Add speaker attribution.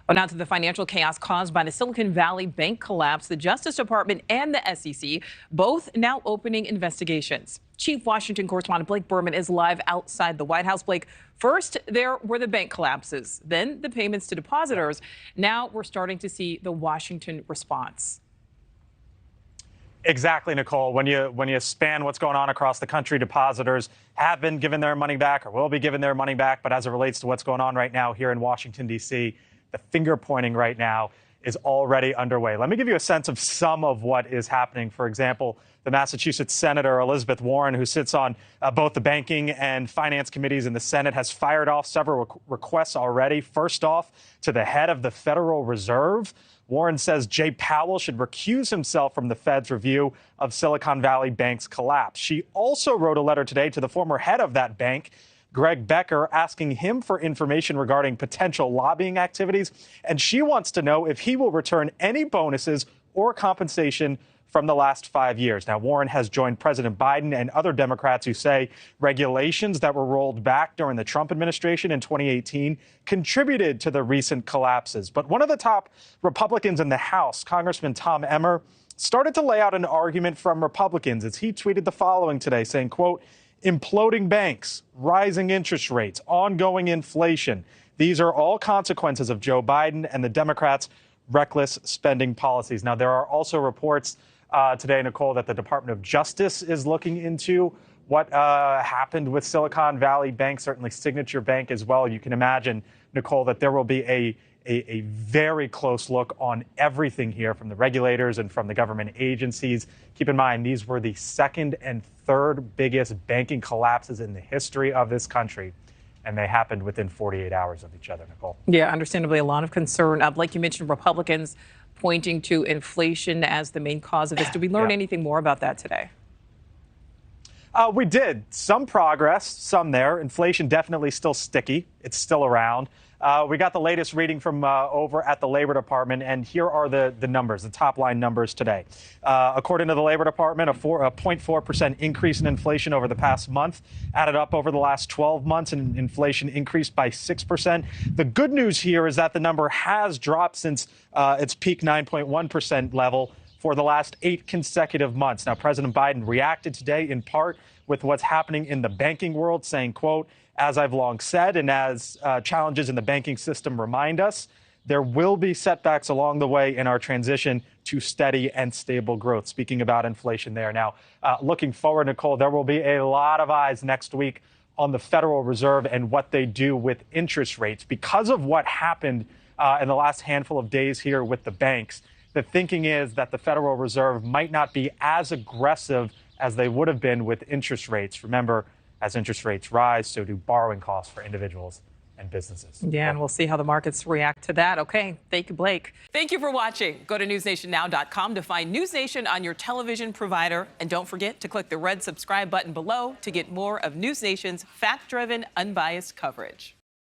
Speaker 1: Well, now to the financial chaos caused by the Silicon Valley Bank collapse. The Justice Department and the SEC both now opening investigations. Chief Washington correspondent Blake Berman is live outside the White House. Blake, first there were the bank collapses, then the payments to depositors. Now we're starting to see the Washington response.
Speaker 2: Exactly, Nichole. When you span what's going on across the country, depositors have been given their money back or will be given their money back. But as it relates to what's going on right now here in Washington, D.C., the finger pointing right now is already underway. Let me give you a sense of some of what is happening. For example, the Massachusetts Senator Elizabeth Warren, who sits on both the banking and finance committees in the Senate, has fired off several requests already. First off, to the head of the Federal Reserve. Warren says Jay Powell should recuse himself from the Fed's review of Silicon Valley Bank's collapse. She also wrote a letter today to the former head of that bank, Greg Becker, asking him for information regarding potential lobbying activities. And she wants to know if he will return any bonuses or compensation from the last 5 years. Now, Warren has joined President Biden and other Democrats who say regulations that were rolled back during the Trump administration in 2018 contributed to the recent collapses. But one of the top Republicans in the House, Congressman Tom Emmer, started to lay out an argument from Republicans as he tweeted the following today, saying, quote, "Imploding banks, rising interest rates, ongoing inflation. These are all consequences of Joe Biden and the Democrats' reckless spending policies." Now, there are also reports today, Nichole, that the Department of Justice is looking into what happened with Silicon Valley Bank, certainly Signature Bank as well. You can imagine, Nichole, that there will be a very close look on everything here from the regulators and from the government agencies. Keep in mind, these were the second and third biggest banking collapses in the history of this country, and they happened within 48 hours of each other, Nichole.
Speaker 1: Yeah, understandably, a lot of concern. Like you mentioned, Republicans pointing to inflation as the main cause of this. Did we learn anything more about that today?
Speaker 2: We did. Some progress, some there. Inflation definitely still sticky. It's still around. We got the latest reading from over at the Labor Department, and here are the numbers, the top line numbers today. According to the Labor Department, a 0.4% increase in inflation over the past month, added up over the last 12 months, and inflation increased by 6%. The good news here is that the number has dropped since its peak 9.1% level for the last 8 consecutive months. Now, President Biden reacted today in part with what's happening in the banking world, saying, quote, "As I've long said, and as challenges in the banking system remind us, there will be setbacks along the way in our transition to steady and stable growth." Speaking about inflation there. Now, looking forward, Nichole, there will be a lot of eyes next week on the Federal Reserve and what they do with interest rates. Because of what happened in the last handful of days here with the banks, the thinking is that the Federal Reserve might not be as aggressive as they would have been with interest rates. Remember, as interest rates rise, so do borrowing costs for individuals and businesses.
Speaker 1: Yeah, and we'll see how the markets react to that. Okay, thank you, Blake. Thank you for watching. Go to newsnationnow.com to find NewsNation on your television provider. And don't forget to click the red subscribe button below to get more of NewsNation's fact-driven, unbiased coverage.